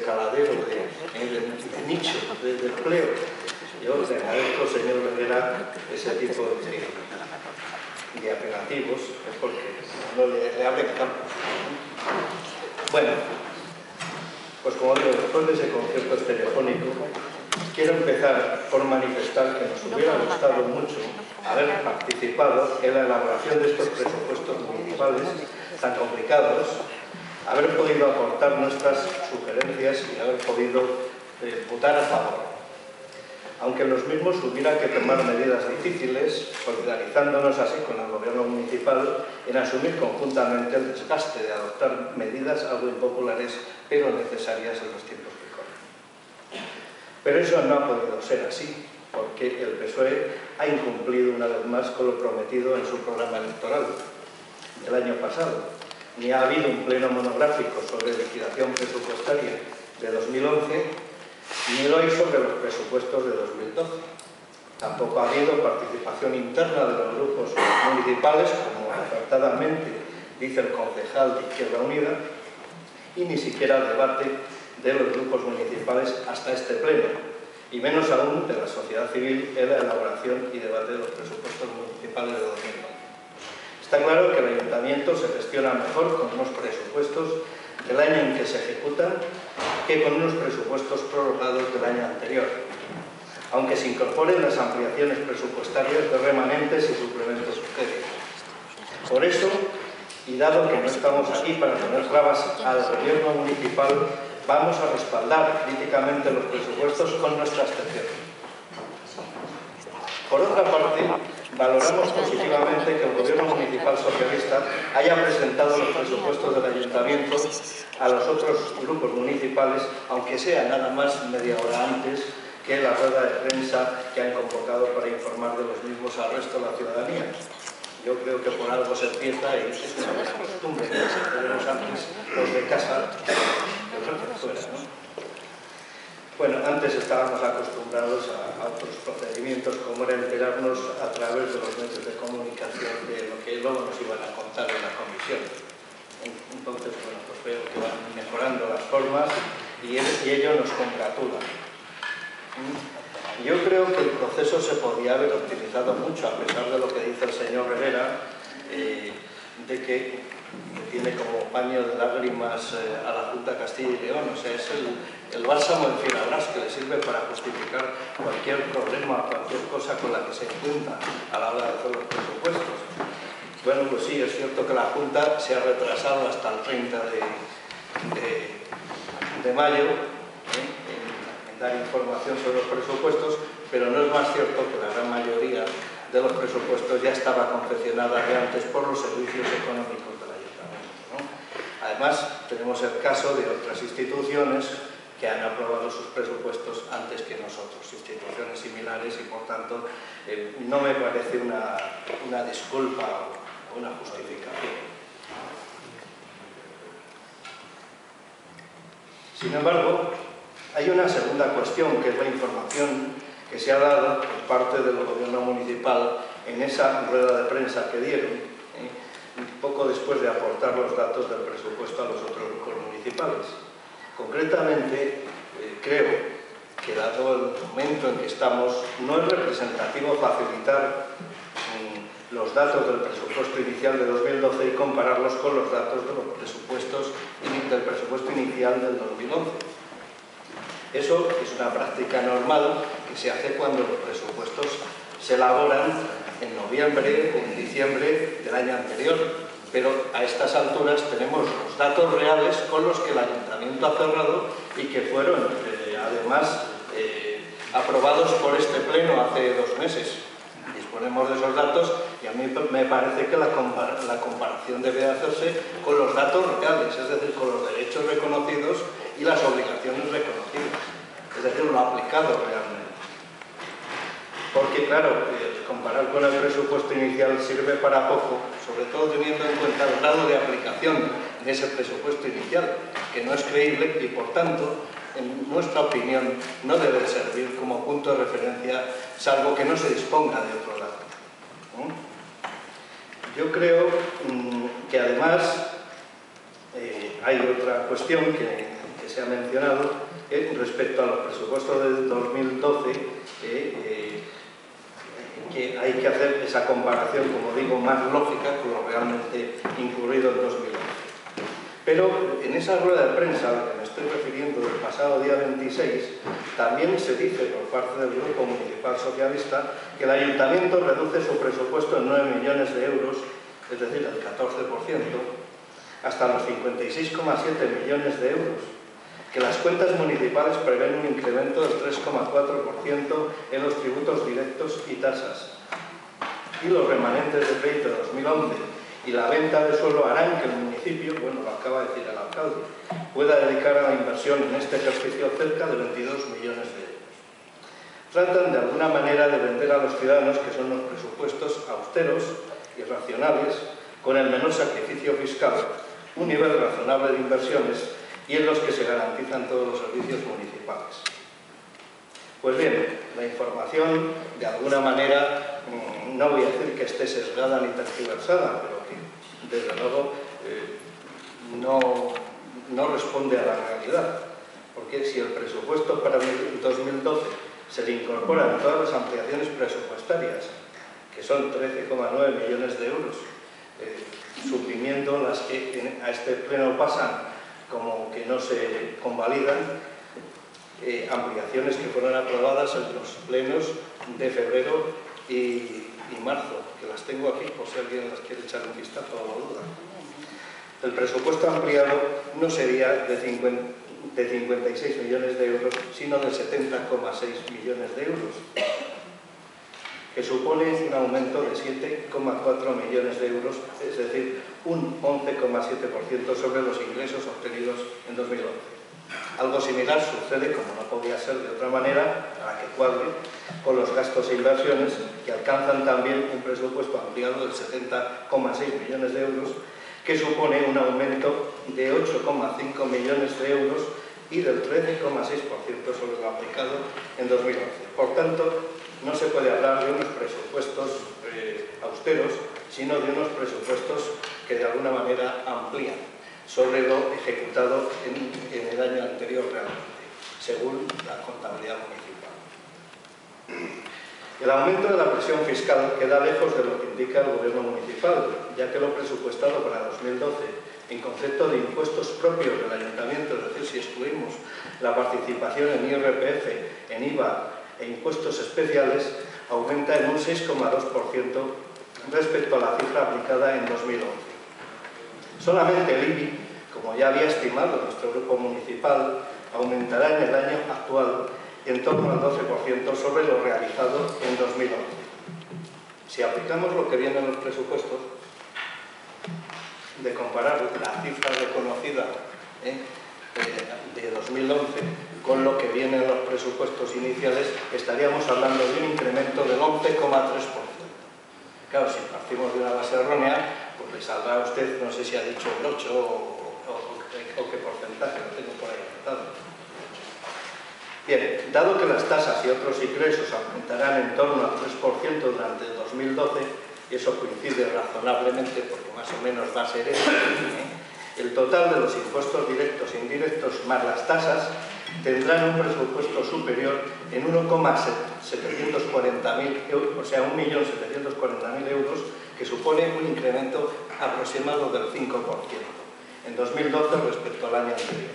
caladero, de nicho, de empleo. Yo le agradezco, señor Herrera, ese tipo de apelativos, es porque no le abre campo. Bueno, pues como digo, después de ese concierto telefónico, quiero empezar por manifestar que nos hubiera gustado mucho haber participado en la elaboración de estos presupuestos municipales tan complicados, haber podido aportar nuestras sugerencias y haber podido votar a favor. Aunque en los mismos hubiera que tomar medidas difíciles, solidarizándonos así con el gobierno municipal en asumir conjuntamente el desgaste de adoptar medidas algo impopulares, pero necesarias en los tiempos que corren. Pero eso no ha podido ser así, porque el PSOE ha incumplido una vez más con lo prometido en su programa electoral del año pasado. Ni ha habido un pleno monográfico sobre liquidación presupuestaria de 2011, ni lo hay sobre los presupuestos de 2012. Tampoco ha habido participación interna de los grupos municipales, como acertadamente dice el concejal de Izquierda Unida, y ni siquiera debate de los grupos municipales hasta este pleno, y menos aún de la sociedad civil en la elaboración y debate de los presupuestos municipales de 2012. Está claro que el ayuntamiento se gestiona mejor con unos presupuestos del año en que se ejecutan que con unos presupuestos prorrogados del año anterior, aunque se incorporen las ampliaciones presupuestarias de remanentes y suplementos sugeridos. Por eso, y dado que no estamos aquí para poner trabas al gobierno municipal, vamos a respaldar críticamente los presupuestos con nuestra abstención. Por otra parte, valoramos positivamente que el gobierno municipal socialista haya presentado los presupuestos del ayuntamiento a los otros grupos municipales, aunque sea nada más media hora antes que la rueda de prensa que han convocado para informar de los mismos al resto de la ciudadanía. Yo creo que por algo se empieza y es una buena costumbre que tenemos antes los de casa que los de fuera, ¿no? Bueno, antes estábamos acostumbrados a otros procedimientos, como era enterarnos a través de los medios de comunicación de lo que luego nos iban a contar en la comisión. Entonces, bueno, pues veo que van mejorando las formas y ello nos congratula. Yo creo que el proceso se podía haber optimizado mucho, a pesar de lo que dice el señor Herrera, de que tiene como paño de lágrimas a la Junta de Castilla y León. O sea, es el bálsamo en Fierabrás que le sirve para justificar cualquier problema, cualquier cosa con la que se encuentra a la hora de hacer los presupuestos. Bueno, pues sí, es cierto que la Junta se ha retrasado hasta el 30 de mayo en dar información sobre los presupuestos, pero no es más cierto que la gran mayoría de los presupuestos ya estaba confeccionada de antes por los servicios económicos del ayuntamiento, ¿no? Además, tenemos el caso de otras instituciones que han aprobado sus presupuestos antes que nosotros, instituciones similares, y por tanto no me parece una disculpa o una justificación. Sin embargo, hay una segunda cuestión, que es la información que se ha dado por parte del gobierno municipal en esa rueda de prensa que dieron, un poco después de aportar los datos del presupuesto a los otros grupos municipales. Concretamente, creo que dado el momento en que estamos, no es representativo facilitar los datos del presupuesto inicial de 2012 y compararlos con los datos de los presupuestos del presupuesto inicial del 2011. Eso es una práctica normal que se hace cuando los presupuestos se elaboran en noviembre o en diciembre del año anterior, pero a estas alturas tenemos los datos reales con los que el ayuntamiento ha cerrado y que fueron además aprobados por este pleno hace 2 meses. Disponemos de esos datos y a mí me parece que la comparación debe hacerse con los datos reales, es decir, con los derechos reconocidos y las obligaciones reconocidas, es decir, lo aplicado realmente. Porque, claro, comparar con el presupuesto inicial sirve para poco, sobre todo teniendo en cuenta el grado de aplicación de ese presupuesto inicial, que no es creíble y, por tanto, en nuestra opinión, no debe servir como punto de referencia, salvo que no se disponga de otro dato. Yo creo que además hay otra cuestión que se ha mencionado, respecto a los presupuestos del 2012, que hay que hacer esa comparación, como digo, más lógica con lo realmente incurrido en 2011. Pero en esa rueda de prensa a la que me estoy refiriendo del pasado día 26, también se dice por parte del Grupo Municipal Socialista que el Ayuntamiento reduce su presupuesto en 9 millones de euros, es decir, el 14%, hasta los 56,7 millones de euros, que las cuentas municipales prevén un incremento del 3,4% en los tributos directos y tasas, y los remanentes de crédito de 2011 y la venta de suelo harán que el municipio, bueno, lo acaba de decir el alcalde, pueda dedicar a la inversión en este ejercicio cerca de 22 millones de euros. Tratan de alguna manera de vender a los ciudadanos que son los presupuestos austeros y racionales, con el menor sacrificio fiscal, un nivel razonable de inversiones y en los que se garantizan todos los servicios municipales. Pues bien, la información, de alguna manera, no voy a decir que esté sesgada ni tergiversada, pero que, desde luego, no responde a la realidad. Porque si el presupuesto para el 2012 se le incorporan todas las ampliaciones presupuestarias, que son 13,9 millones de euros, suprimiendo las que a este pleno pasan como que no se convalidan, ampliaciones que fueron aprobadas en los plenos de febrero y marzo, que las tengo aquí por si alguien las quiere echar un vistazo o lo duda. El presupuesto ampliado no sería de 56 millones de euros, sino de 70,6 millones de euros, que supone un aumento de 7,4 millones de euros, es decir, un 11,7% sobre los ingresos obtenidos en 2011. Algo similar sucede, como no podía ser de otra manera, para que cuadre, con los gastos e inversiones, que alcanzan también un presupuesto ampliado del 70,6 millones de euros, que supone un aumento de 8,5 millones de euros y del 13,6% sobre lo aplicado en 2011. Por tanto, no se puede hablar de unos presupuestos austeros, sino de unos presupuestos que de alguna manera amplían sobre lo ejecutado en el año anterior realmente, según la contabilidad municipal. El aumento de la presión fiscal queda lejos de lo que indica el Gobierno municipal, ya que lo presupuestado para 2012 en concepto de impuestos propios del Ayuntamiento, es decir, si excluimos la participación en IRPF, en IVA e impuestos especiales, aumenta en un 6,2% respecto a la cifra aplicada en 2011. Solamente el IBI, como ya había estimado nuestro grupo municipal, aumentará en el año actual en torno al 12% sobre lo realizado en 2011. Si aplicamos lo que viene en los presupuestos, de comparar la cifra reconocida de 2011 con lo que viene en los presupuestos iniciales, estaríamos hablando de un incremento del 11,3%. Claro, si partimos de una base errónea, pues le saldrá a usted, no sé si ha dicho el 8 o qué porcentaje, lo tengo por ahí anotado. Bien, dado que las tasas y otros ingresos aumentarán en torno al 3% durante el 2012, y eso coincide razonablemente porque más o menos va a ser eso, el total de los impuestos directos e indirectos más las tasas tendrán un presupuesto superior en 1,740.000 euros, o sea, 1.740.000 euros, que supone un incremento aproximado del 5% en 2012 respecto al año anterior.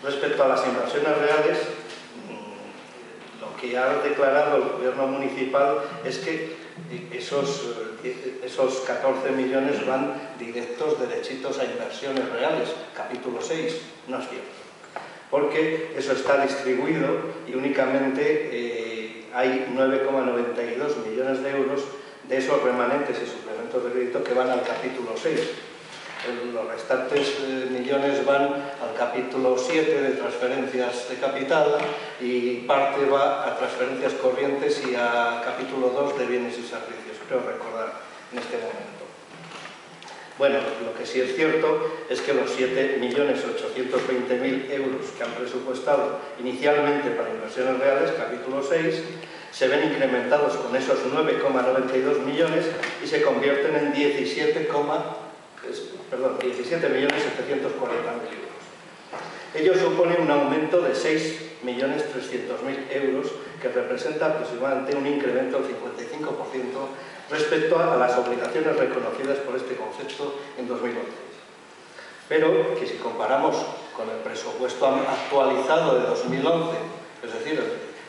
Respecto a las inversiones reales, lo que ha declarado el Gobierno municipal es que esos 14 millones van directos, derechitos a inversiones reales, capítulo 6, no es cierto, porque eso está distribuido y únicamente hay 9,92 millones de euros de esos remanentes y suplementos de crédito que van al capítulo 6. Los restantes millones van al capítulo 7 de transferencias de capital y parte va a transferencias corrientes y a capítulo 2 de bienes y servicios, creo recordar en este momento. Bueno, lo que sí es cierto es que los 7.820.000 euros que han presupuestado inicialmente para inversiones reales, capítulo 6, se ven incrementados con esos 9,92 millones y se convierten en 17.740.000 euros. Ello supone un aumento de 6.300.000 euros, que representa aproximadamente un incremento del 55% respecto a las obligaciones reconocidas por este concepto en 2011. Pero que si comparamos con el presupuesto actualizado de 2011, es decir,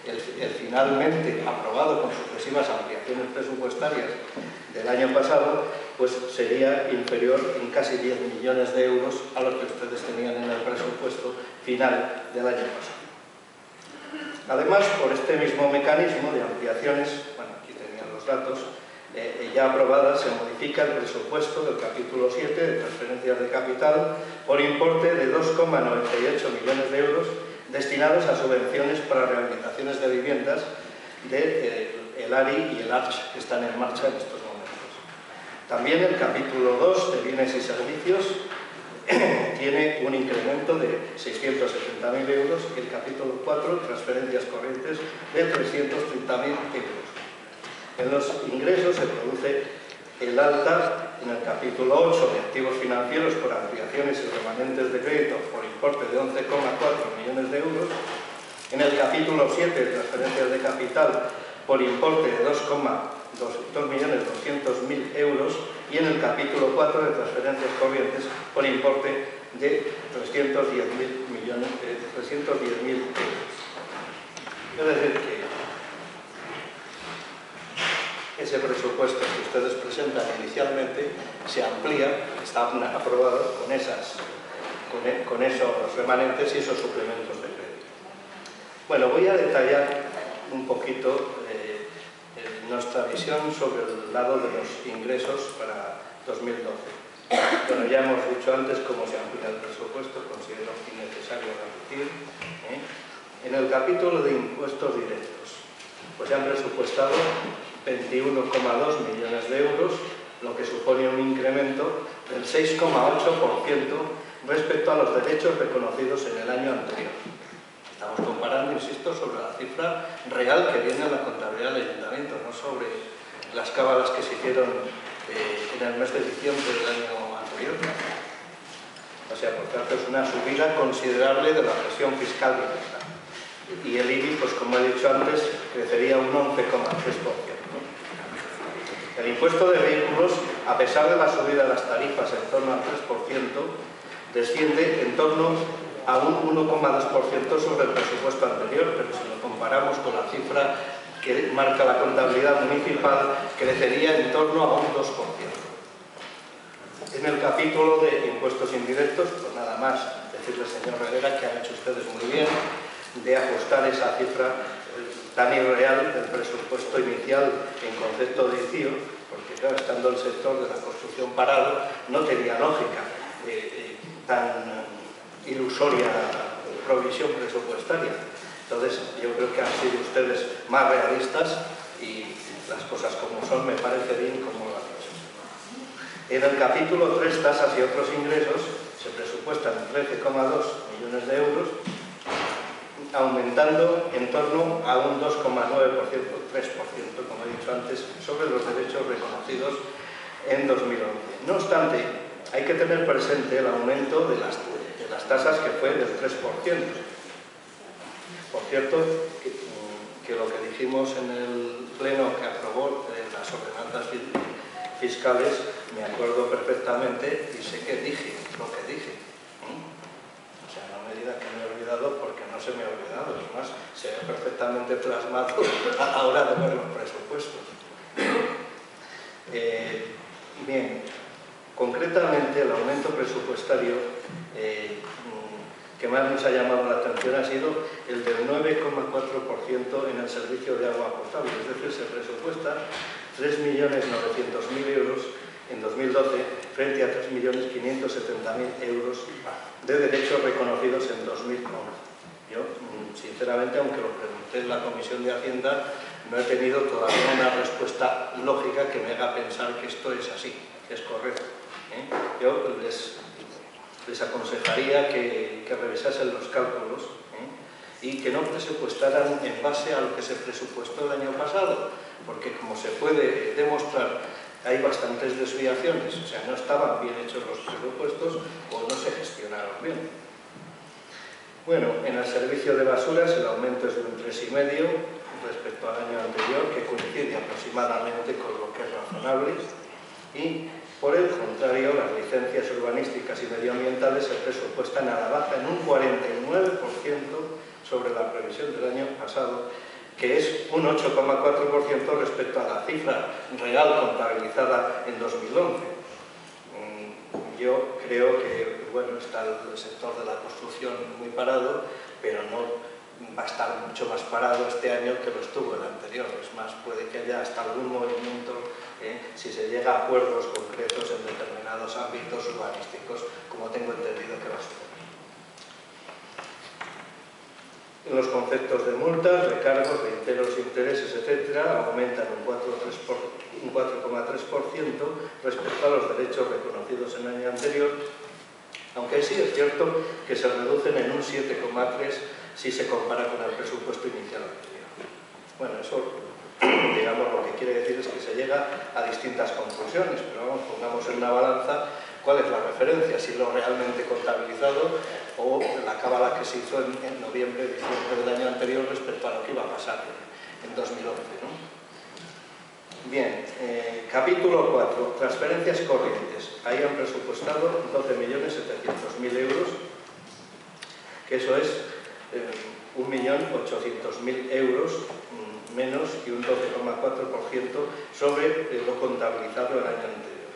el finalmente aprobado con sucesivas ampliaciones presupuestarias del año pasado, pues sería inferior en casi 10 millones de euros a lo que ustedes tenían en el presupuesto final del año pasado. Además, por este mismo mecanismo de ampliaciones, bueno, aquí tenían los datos, ya aprobadas, se modifica el presupuesto del capítulo 7 de transferencias de capital por importe de 2,98 millones de euros destinados a subvenciones para rehabilitaciones de viviendas del ARI y el ARCH, que están en marcha en estos momentos. También el capítulo 2 de bienes y servicios tiene un incremento de 670.000 euros y el capítulo 4, transferencias corrientes, de 330.000 euros. En los ingresos se produce el alta en el capítulo 8 de activos financieros por ampliaciones y remanentes de crédito por importe de 11,4 millones de euros, en el capítulo 7 de transferencias de capital por importe de 2.200.000 euros y en el capítulo 4 de transferencias corrientes por importe de 310.000 euros. Es decir, que ese presupuesto que ustedes presentan inicialmente se amplía, está aprobado con esos remanentes y esos suplementos de crédito. Bueno, voy a detallar un poquito nuestra visión sobre el lado de los ingresos para 2012. Bueno, ya hemos dicho antes cómo se amplía el presupuesto, considero innecesario repetir. En el capítulo de impuestos directos, pues se han presupuestado 21,2 millones de euros, lo que supone un incremento del 6,8% respecto a los derechos reconocidos en el año anterior. Estamos comparando, insisto, sobre la cifra real que viene a la contabilidad del ayuntamiento, no sobre las cábalas que se hicieron en el mes de diciembre del año anterior. O sea, por tanto, es una subida considerable de la presión fiscal directa. Y el IBI, pues como he dicho antes, crecería un 11,3%. El impuesto de vehículos, a pesar de la subida de las tarifas en torno al 3%, desciende en torno a un 1,2% sobre el presupuesto anterior, pero si lo comparamos con la cifra que marca la contabilidad municipal, crecería en torno a un 2%. En el capítulo de impuestos indirectos, pues nada más decirle, señor Herrera, que han hecho ustedes muy bien de ajustar esa cifra tan irreal del presupuesto inicial en concepto de ICIO, porque claro, estando el sector de la construcción parado, no tenía lógica tan ilusoria provisión presupuestaria. Entonces, yo creo que han sido ustedes más realistas y las cosas como son, me parece bien como lo han hecho. En el capítulo 3, tasas y otros ingresos, se presupuestan 13,2 millones de euros, aumentando en torno a un 2,9%, 3%, como he dicho antes, sobre los derechos reconocidos en 2011. No obstante, hay que tener presente el aumento de las tasas, que fue del 3%. Por cierto, que lo que dijimos en el pleno que aprobó las ordenanzas fiscales, me acuerdo perfectamente y sé que dije lo que dije. O sea, no me diga que me he olvidado, porque no se me ha olvidado. Además, se ve perfectamente plasmado a la hora de ver los presupuestos. Bien, concretamente el aumento presupuestario que más nos ha llamado la atención ha sido el del 9,4% en el servicio de agua potable, es decir, se presupuesta 3.900.000 euros en 2012 frente a 3.570.000 euros de derechos reconocidos en 2011. Yo, sinceramente, aunque lo pregunté en la Comisión de Hacienda, no he tenido todavía una respuesta lógica que me haga pensar que esto es así, que es correcto. Yo les aconsejaría que revisasen los cálculos y que no presupuestaran en base a lo que se presupuestó el año pasado, porque como se puede demostrar, hay bastantes desviaciones, o sea, no estaban bien hechos los presupuestos o no se gestionaron bien. Bueno, en el servicio de basuras el aumento es de un 3,5 respecto al año anterior, que coincide aproximadamente con lo que es razonable, y por el contrario, las licencias urbanísticas y medioambientales se presupuestan a la baja en un 49% sobre la previsión del año pasado, que es un 8,4% respecto a la cifra real contabilizada en 2011. Yo creo que, bueno, está el sector de la construcción muy parado, pero no va a estar mucho más parado este año que lo estuvo el anterior. Es más, puede que haya hasta algún movimiento si se llega a acuerdos concretos en determinados ámbitos urbanísticos, como tengo entendido que va a suceder. En los conceptos de multas, recargos, reintegros, intereses, etcétera, aumentan un 4,3% respecto a los derechos reconocidos en el año anterior, aunque sí es cierto que se reducen en un 7,3% si se compara con el presupuesto inicial anterior. Bueno, eso, digamos, lo que quiere decir es que se llega a distintas conclusiones, pero vamos, pongamos en una balanza cuál es la referencia, si lo realmente contabilizado o la cábala que se hizo en noviembre, diciembre del año anterior respecto a lo que iba a pasar en 2011, ¿no? Bien, capítulo 4, transferencias corrientes. Ahí han presupuestado 12.700.000 euros, que eso es 1.800.000 euros menos y un 12,4% sobre lo contabilizado el año anterior.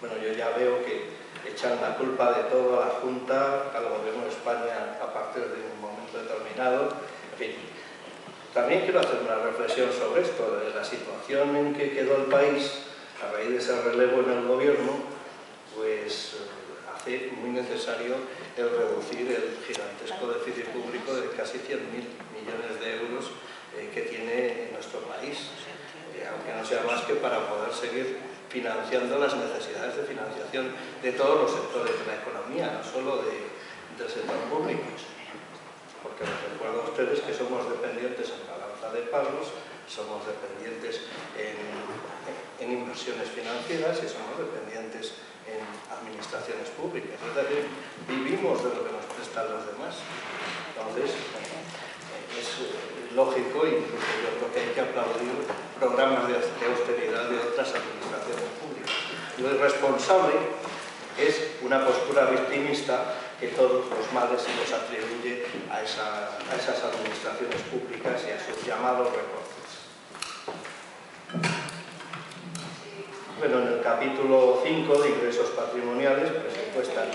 Bueno, yo ya veo que echan la culpa de todo a la Junta, al Gobierno de España a partir de un momento determinado. En fin, también quiero hacer una reflexión sobre esto, de la situación en que quedó el país a raíz de ese relevo en el Gobierno, pues hace muy necesario el reducir el gigantesco déficit público de casi 100.000 millones de euros que tiene nuestro país, aunque no sea más que para poder seguir financiando las necesidades de financiación de todos los sectores de la economía, no solo del sector público. Porque les recuerdo a ustedes que somos dependientes en balanza de pagos, somos dependientes en inversiones financieras y somos dependientes en administraciones públicas. Es decir, vivimos de lo que nos prestan los demás. Entonces, es lógico, incluso yo creo que hay que aplaudir programas de austeridad de otras administraciones públicas. Lo irresponsable es una postura victimista que todos los males se los atribuye a esas administraciones públicas y a sus llamados recortes. Bueno, en el capítulo 5 de ingresos patrimoniales presupuestan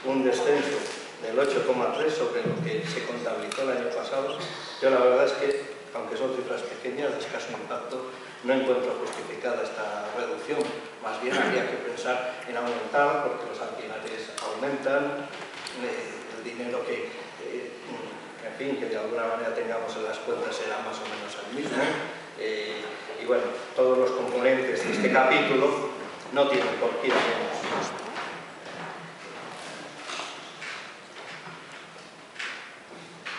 un descenso del 8,3% sobre lo que se contabilizó el año pasado. Yo la verdad es que, aunque son cifras pequeñas, de escaso impacto, no encuentro justificada esta reducción. Más bien habría que pensar en aumentar, porque los alquileres aumentan, el dinero que, en fin, que de alguna manera tengamos en las cuentas será más o menos el mismo. Y bueno, todos los componentes de este capítulo no tienen por qué ir a menos.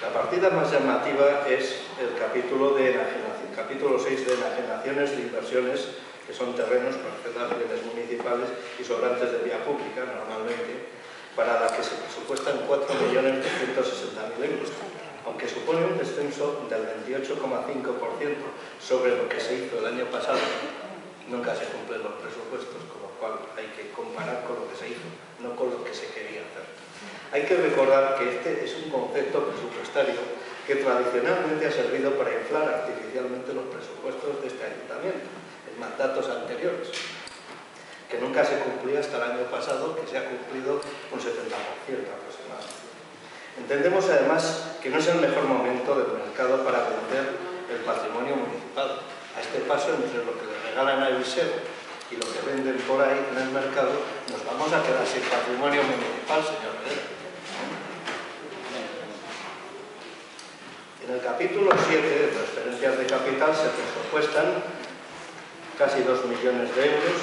La partida más llamativa es el capítulo 6 de enajenaciones de inversiones, que son terrenos, parcelas, bienes municipales y sobrantes de vía pública, normalmente, para la que se presupuestan 4.260.000 euros, aunque supone un descenso del 28,5% sobre lo que se hizo el año pasado. Nunca se cumplen los presupuestos, con lo cual hay que comparar con lo que se hizo, no con lo que se quería hacer. Hay que recordar que este es un concepto presupuestario que tradicionalmente ha servido para inflar artificialmente los presupuestos de este ayuntamiento en mandatos anteriores, que nunca se cumplía hasta el año pasado, que se ha cumplido un 70% aproximadamente. Entendemos además que no es el mejor momento del mercado para vender el patrimonio municipal. A este paso, entre lo que le regalan a Eliseo y lo que venden por ahí en el mercado, nos vamos a quedar sin patrimonio municipal, señor Herrera. En el capítulo 7 de transferencias de capital se presupuestan casi 2 millones de euros,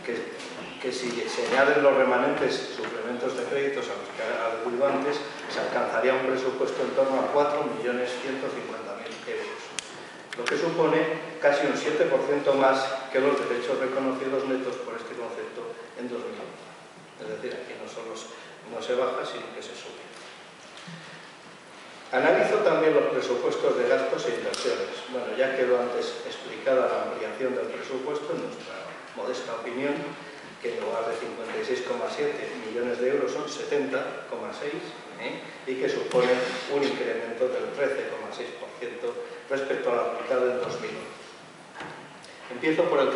que si se añaden los remanentes suplementos de créditos a los que aludido antes, se alcanzaría un presupuesto en torno a 4.150.000 euros, lo que supone casi un 7% más que los derechos reconocidos netos por este concepto en 2011. Es decir, aquí no solo no se baja, sino que se sube. Analizo también los presupuestos de gastos e inversiones. Bueno, ya quedó antes explicada la ampliación del presupuesto, en nuestra modesta opinión, que en lugar de 56,7 millones de euros son 70,6, y que suponen un incremento del 13,6% respecto al aplicado en 2011. Empiezo por el